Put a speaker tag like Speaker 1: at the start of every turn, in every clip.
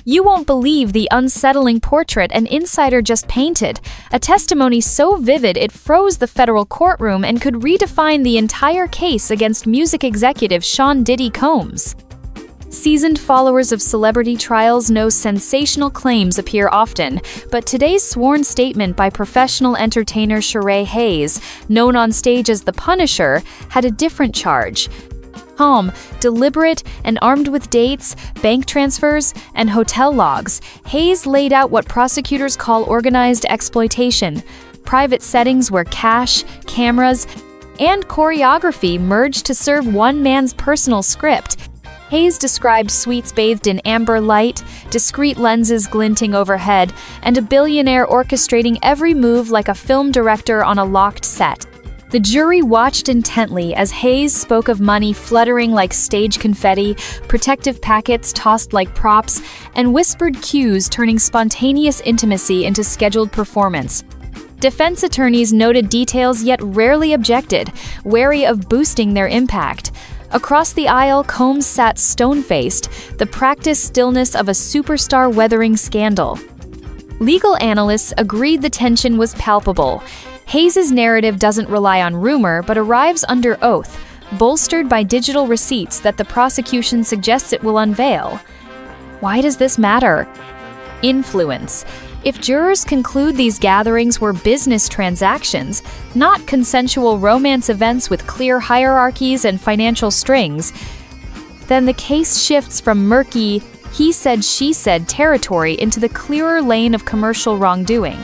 Speaker 1: You won't believe the unsettling portrait an insider just painted, a testimony so vivid it froze the federal courtroom and could redefine the entire case against music executive Sean Diddy Combs. Seasoned followers of celebrity trials know sensational claims appear often, but today's sworn statement by professional entertainer Sharay Hayes, known on stage as the Punisher, had a different charge. Calm, deliberate, and armed with dates, bank transfers, and hotel logs, Hayes laid out what prosecutors call organized exploitation, private settings where cash, cameras, and choreography merged to serve one man's personal script. Hayes described suites bathed in amber light, discreet lenses glinting overhead, and a billionaire orchestrating every move like a film director on a locked set. The jury watched intently as Hayes spoke of money fluttering like stage confetti, protective packets tossed like props, and whispered cues turning spontaneous intimacy into scheduled performance. Defense attorneys noted details yet rarely objected, wary of boosting their impact. Across the aisle, Combs sat stone-faced, the practiced stillness of a superstar weathering scandal. Legal analysts agreed the tension was palpable. Hayes' narrative doesn't rely on rumor but arrives under oath, bolstered by digital receipts that the prosecution suggests it will unveil. Why does this matter? Influence. If jurors conclude these gatherings were business transactions, not consensual romance events with clear hierarchies and financial strings, then the case shifts from murky, he said, she said territory into the clearer lane of commercial wrongdoing.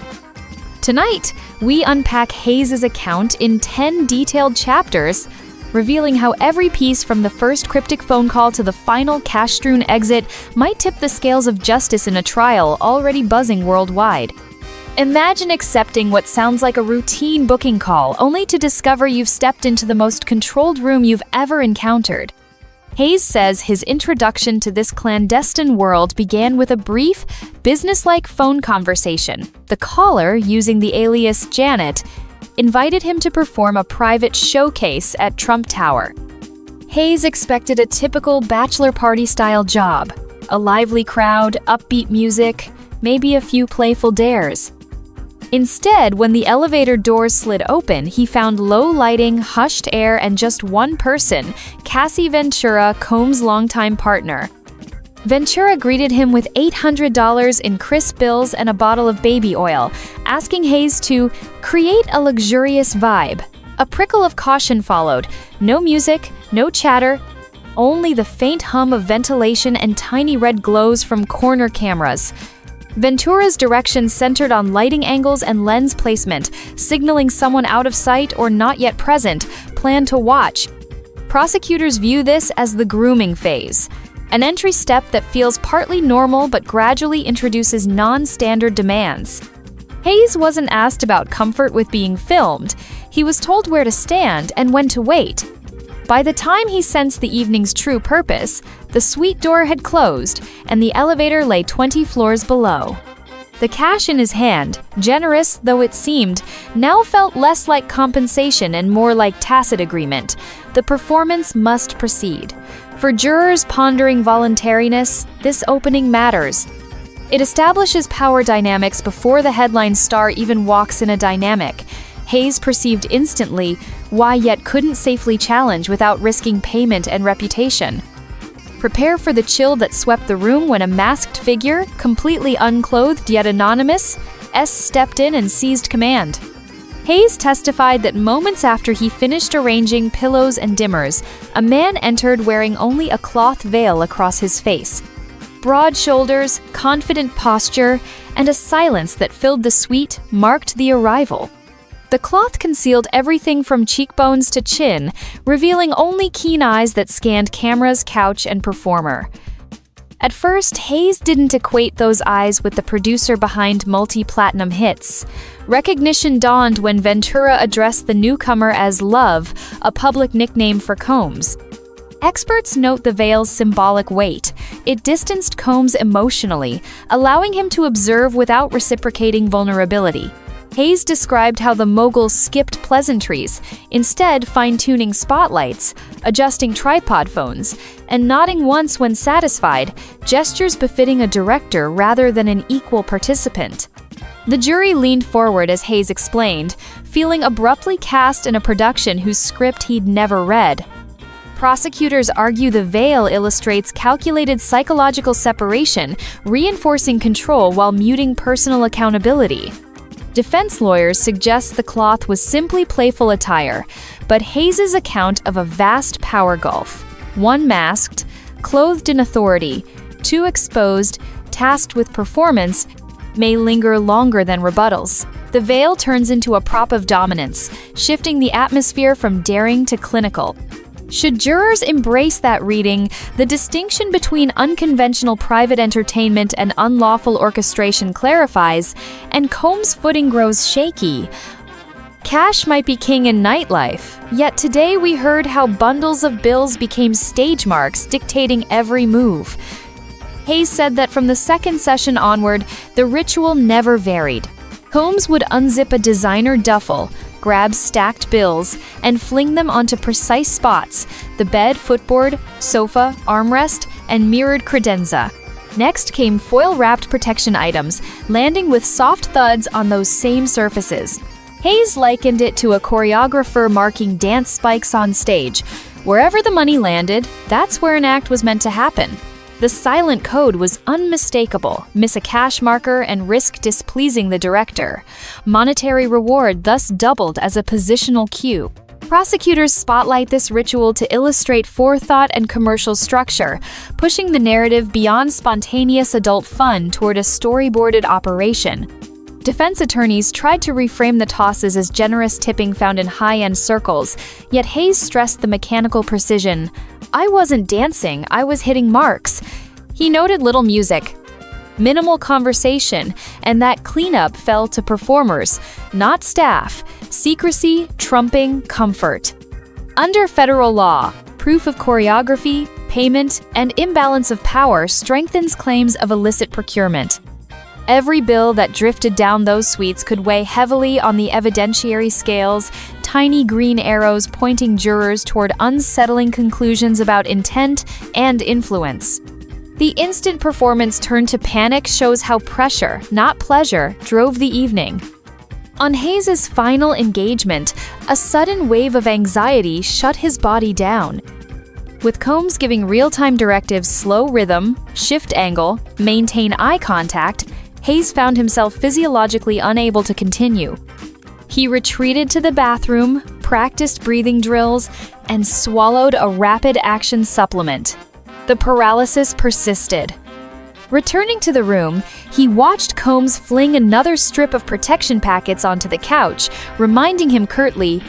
Speaker 1: Tonight, we unpack Hayes' account in 10 detailed chapters, revealing how every piece from the first cryptic phone call to the final cash-strewn exit might tip the scales of justice in a trial already buzzing worldwide. Imagine accepting what sounds like a routine booking call, only to discover you've stepped into the most controlled room you've ever encountered. Hayes says his introduction to this clandestine world began with a brief, businesslike phone conversation. The caller, using the alias Janet, invited him to perform a private showcase at Trump Tower. Hayes expected a typical bachelor party-style job, a lively crowd, upbeat music, maybe a few playful dares. Instead, when the elevator doors slid open, he found low lighting, hushed air, and just one person, Cassie Ventura, Combs' longtime partner. Ventura greeted him with $800 in crisp bills and a bottle of baby oil, asking Hayes to create a luxurious vibe. A prickle of caution followed. No music, no chatter, only the faint hum of ventilation and tiny red glows from corner cameras. Ventura's directions centered on lighting angles and lens placement, signaling someone out of sight or not yet present, planned to watch. Prosecutors view this as the grooming phase, an entry step that feels partly normal but gradually introduces non-standard demands. Hayes wasn't asked about comfort with being filmed. He was told where to stand and when to wait. By the time he sensed the evening's true purpose, the suite door had closed and the elevator lay 20 floors below. The cash in his hand, generous though it seemed, now felt less like compensation and more like tacit agreement. The performance must proceed. For jurors pondering voluntariness, this opening matters. It establishes power dynamics before the headline star even walks in a dynamic. Hayes perceived instantly why yet couldn't safely challenge without risking payment and reputation. Prepare for the chill that swept the room when a masked figure, completely unclothed yet anonymous, stepped in and seized command. Hayes testified that moments after he finished arranging pillows and dimmers, a man entered wearing only a cloth veil across his face. Broad shoulders, confident posture, and a silence that filled the suite marked the arrival. The cloth concealed everything from cheekbones to chin, revealing only keen eyes that scanned cameras, couch, and performer. At first, Hayes didn't equate those eyes with the producer behind multi-platinum hits. Recognition dawned when Ventura addressed the newcomer as Love, a public nickname for Combs. Experts note the veil's symbolic weight. It distanced Combs emotionally, allowing him to observe without reciprocating vulnerability. Hayes described how the mogul skipped pleasantries, instead fine-tuning spotlights, adjusting tripod phones, and nodding once when satisfied, gestures befitting a director rather than an equal participant. The jury leaned forward as Hayes explained, feeling abruptly cast in a production whose script he'd never read. Prosecutors argue the veil illustrates calculated psychological separation, reinforcing control while muting personal accountability. Defense lawyers suggest the cloth was simply playful attire, but Hayes's account of a vast power gulf, one masked, clothed in authority, two exposed, tasked with performance, may linger longer than rebuttals. The veil turns into a prop of dominance, shifting the atmosphere from daring to clinical. Should jurors embrace that reading, the distinction between unconventional private entertainment and unlawful orchestration clarifies, and Combs' footing grows shaky. Cash might be king in nightlife, yet today we heard how bundles of bills became stage marks dictating every move. Hayes said that from the second session onward, the ritual never varied. Combs would unzip a designer duffel, grab stacked bills, and fling them onto precise spots: the bed, footboard, sofa, armrest, and mirrored credenza. Next came foil-wrapped protection items, landing with soft thuds on those same surfaces. Hayes likened it to a choreographer marking dance spikes on stage. Wherever the money landed, that's where an act was meant to happen. The silent code was unmistakable: miss a cash marker and risk displeasing the director. Monetary reward thus doubled as a positional cue. Prosecutors spotlight this ritual to illustrate forethought and commercial structure, pushing the narrative beyond spontaneous adult fun toward a storyboarded operation. Defense attorneys tried to reframe the tosses as generous tipping found in high-end circles, yet Hayes stressed the mechanical precision. "I wasn't dancing, I was hitting marks." He noted little music, minimal conversation, and that cleanup fell to performers, not staff. Secrecy, trumping, comfort. Under federal law, proof of choreography, payment, and imbalance of power strengthens claims of illicit procurement. Every bill that drifted down those suites could weigh heavily on the evidentiary scales, tiny green arrows pointing jurors toward unsettling conclusions about intent and influence. The instant performance turned to panic shows how pressure, not pleasure, drove the evening. On Hayes's final engagement, a sudden wave of anxiety shut his body down. With Combs giving real-time directives: slow rhythm, shift angle, maintain eye contact, Hayes found himself physiologically unable to continue. He retreated to the bathroom, practiced breathing drills, and swallowed a rapid-action supplement. The paralysis persisted. Returning to the room, he watched Combs fling another strip of protection packets onto the couch, reminding him curtly,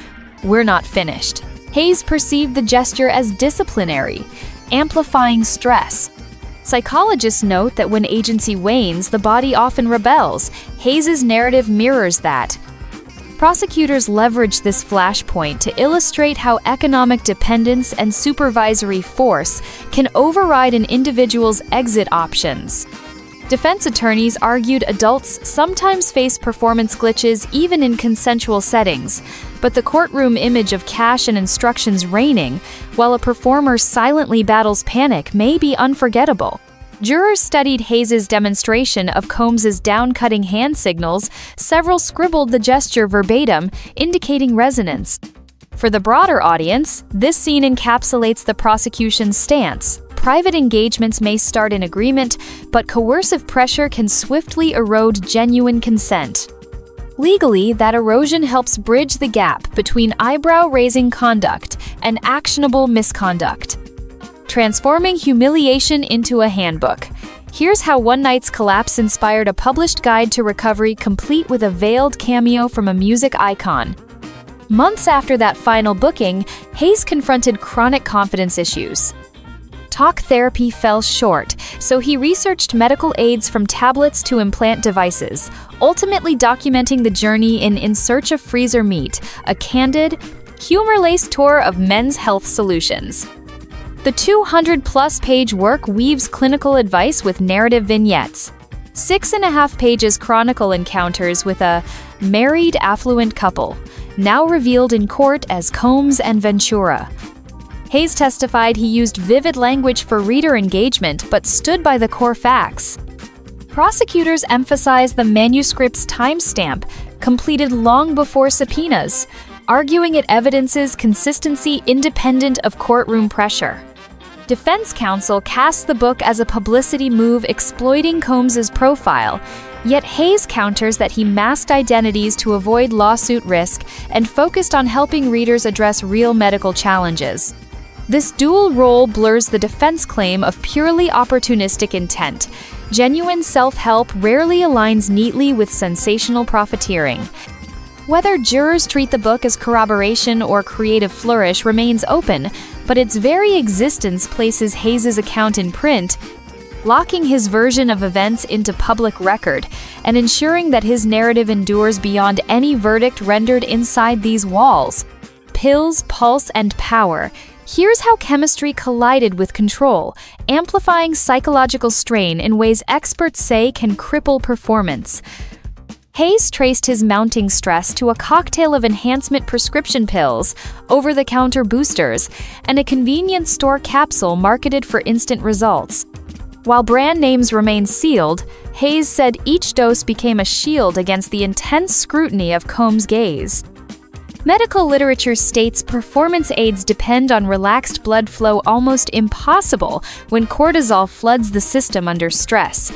Speaker 1: "We're not finished." Hayes perceived the gesture as disciplinary, amplifying stress. Psychologists note that when agency wanes, the body often rebels. Hayes's narrative mirrors that. Prosecutors leverage this flashpoint to illustrate how economic dependence and supervisory force can override an individual's exit options. Defense attorneys argued adults sometimes face performance glitches even in consensual settings, but the courtroom image of cash and instructions reigning, while a performer silently battles panic, may be unforgettable. Jurors studied Hayes's demonstration of Combs's down-cutting hand signals. Several scribbled the gesture verbatim, indicating resonance. For the broader audience, this scene encapsulates the prosecution's stance. Private engagements may start in agreement, but coercive pressure can swiftly erode genuine consent. Legally, that erosion helps bridge the gap between eyebrow-raising conduct and actionable misconduct, transforming humiliation into a handbook. Here's how one night's collapse inspired a published guide to recovery, complete with a veiled cameo from a music icon. Months after that final booking, Hayes confronted chronic confidence issues. Talk therapy fell short, so he researched medical aids from tablets to implant devices, ultimately documenting the journey in Search of Freezer Meat, a candid, humor-laced tour of men's health solutions. The 200-plus page work weaves clinical advice with narrative vignettes. 6.5 pages chronicle encounters with a married affluent couple, now revealed in court as Combs and Ventura. Hayes testified he used vivid language for reader engagement but stood by the core facts. Prosecutors emphasized the manuscript's timestamp, completed long before subpoenas, arguing it evidences consistency independent of courtroom pressure. Defense counsel cast the book as a publicity move exploiting Combs's profile, yet Hayes counters that he masked identities to avoid lawsuit risk and focused on helping readers address real medical challenges. This dual role blurs the defense claim of purely opportunistic intent. Genuine self-help rarely aligns neatly with sensational profiteering. Whether jurors treat the book as corroboration or creative flourish remains open, but its very existence places Hayes' account in print, locking his version of events into public record and ensuring that his narrative endures beyond any verdict rendered inside these walls. Pills, pulse, and power. Here's how chemistry collided with control, amplifying psychological strain in ways experts say can cripple performance. Hayes traced his mounting stress to a cocktail of enhancement prescription pills, over-the-counter boosters, and a convenience store capsule marketed for instant results. While brand names remained sealed, Hayes said each dose became a shield against the intense scrutiny of Combs' gaze. Medical literature states performance aids depend on relaxed blood flow almost impossible when cortisol floods the system under stress.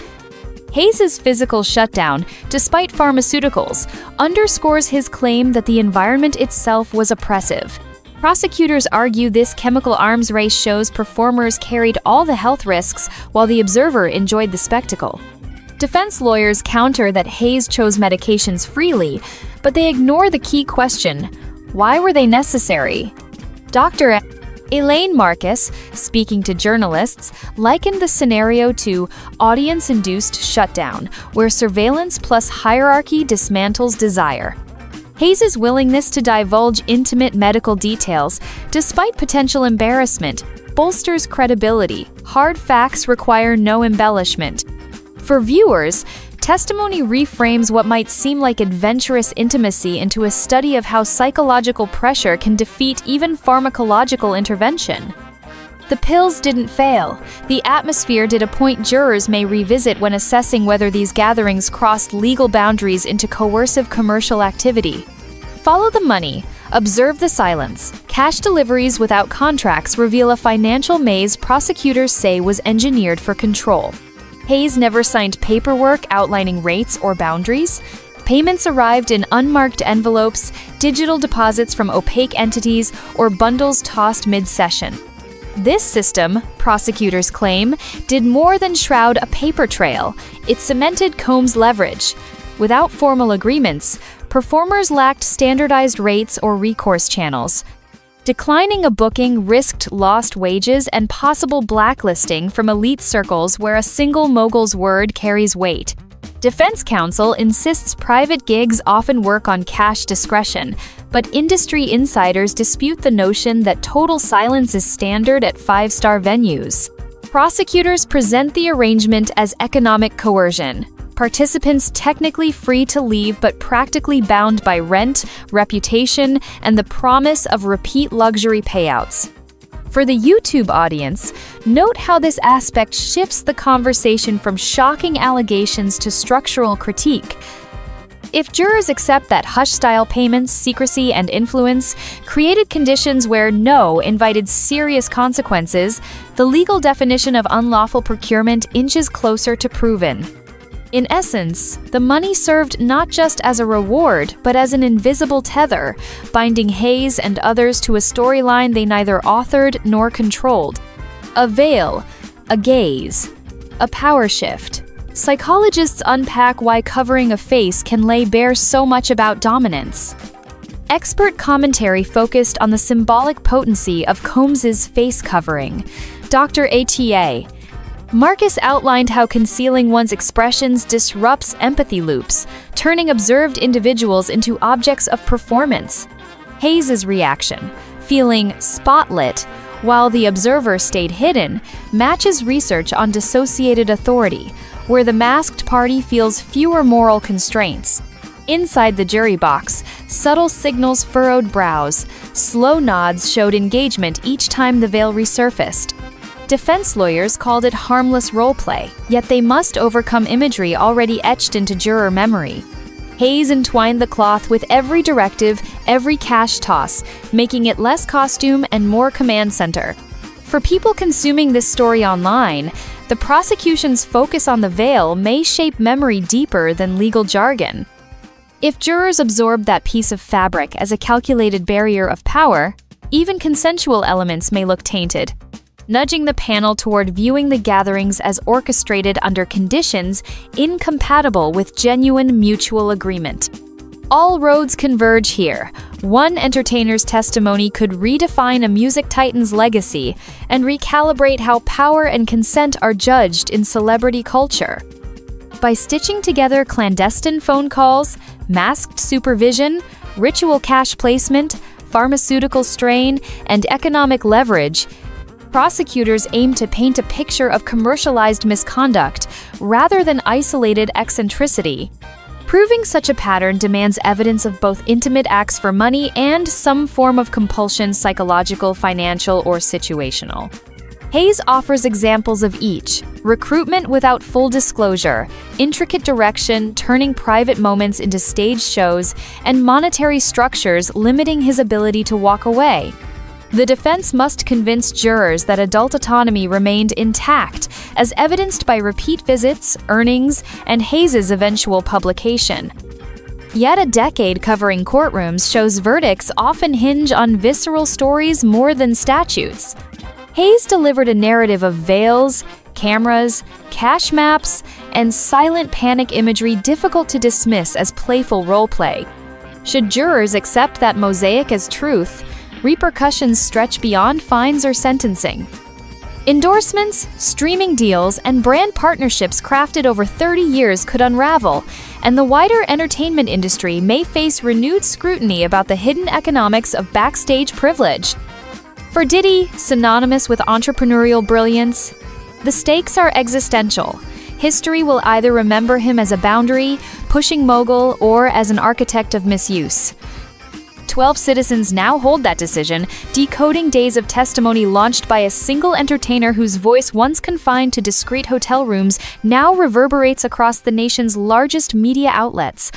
Speaker 1: Hayes' physical shutdown, despite pharmaceuticals, underscores his claim that the environment itself was oppressive. Prosecutors argue this chemical arms race shows performers carried all the health risks while the observer enjoyed the spectacle. Defense lawyers counter that Hayes chose medications freely, but they ignore the key question: why were they necessary? Dr. Elaine Marcus, speaking to journalists, likened the scenario to audience-induced shutdown, where surveillance plus hierarchy dismantles desire. Hayes' willingness to divulge intimate medical details, despite potential embarrassment, bolsters credibility. Hard facts require no embellishment. For viewers, testimony reframes what might seem like adventurous intimacy into a study of how psychological pressure can defeat even pharmacological intervention. The pills didn't fail. The atmosphere did a point jurors may revisit when assessing whether these gatherings crossed legal boundaries into coercive commercial activity. Follow the money. Observe the silence. Cash deliveries without contracts reveal a financial maze prosecutors say was engineered for control. Hayes never signed paperwork outlining rates or boundaries. Payments arrived in unmarked envelopes, digital deposits from opaque entities, or bundles tossed mid-session. This system, prosecutors claim, did more than shroud a paper trail. It cemented Combs' leverage. Without formal agreements, performers lacked standardized rates or recourse channels. Declining a booking risked lost wages and possible blacklisting from elite circles where a single mogul's word carries weight. Defense counsel insists private gigs often work on cash discretion, but industry insiders dispute the notion that total silence is standard at five-star venues. Prosecutors present the arrangement as economic coercion. Participants technically free to leave but practically bound by rent, reputation, and the promise of repeat luxury payouts. For the YouTube audience, note how this aspect shifts the conversation from shocking allegations to structural critique. If jurors accept that hush-style payments, secrecy, and influence created conditions where no invited serious consequences, the legal definition of unlawful procurement inches closer to proven. In essence, the money served not just as a reward, but as an invisible tether, binding Hayes and others to a storyline they neither authored nor controlled. A veil, a gaze, a power shift. Psychologists unpack why covering a face can lay bare so much about dominance. Expert commentary focused on the symbolic potency of Combs's face covering. Dr. ATA Marcus outlined how concealing one's expressions disrupts empathy loops, turning observed individuals into objects of performance. Hayes' reaction, feeling spotlit while the observer stayed hidden, matches research on dissociated authority, where the masked party feels fewer moral constraints. Inside the jury box, subtle signals furrowed brows, slow nods showed engagement each time the veil resurfaced. Defense lawyers called it harmless roleplay, yet they must overcome imagery already etched into juror memory. Hayes entwined the cloth with every directive, every cash toss, making it less costume and more command center. For people consuming this story online, the prosecution's focus on the veil may shape memory deeper than legal jargon. If jurors absorb that piece of fabric as a calculated barrier of power, even consensual elements may look tainted, nudging the panel toward viewing the gatherings as orchestrated under conditions incompatible with genuine mutual agreement. All roads converge here. One entertainer's testimony could redefine a music titan's legacy and recalibrate how power and consent are judged in celebrity culture. By stitching together clandestine phone calls, masked supervision, ritual cash placement, pharmaceutical strain, and economic leverage, prosecutors aim to paint a picture of commercialized misconduct rather than isolated eccentricity. Proving such a pattern demands evidence of both intimate acts for money and some form of compulsion, psychological, financial, or situational. Hayes offers examples of each: recruitment without full disclosure, intricate direction, turning private moments into stage shows, and monetary structures limiting his ability to walk away. The defense must convince jurors that adult autonomy remained intact, as evidenced by repeat visits, earnings, and Hayes' eventual publication. Yet a decade covering courtrooms shows verdicts often hinge on visceral stories more than statutes. Hayes delivered a narrative of veils, cameras, cash maps, and silent panic imagery difficult to dismiss as playful roleplay. Should jurors accept that mosaic as truth, repercussions stretch beyond fines or sentencing. Endorsements, streaming deals, and brand partnerships crafted over 30 years could unravel, and the wider entertainment industry may face renewed scrutiny about the hidden economics of backstage privilege. For Diddy, synonymous with entrepreneurial brilliance, the stakes are existential. History will either remember him as a boundary-pushing mogul or as an architect of misuse. 12 citizens now hold that decision, decoding days of testimony launched by a single entertainer whose voice, once confined to discreet hotel rooms, now reverberates across the nation's largest media outlets.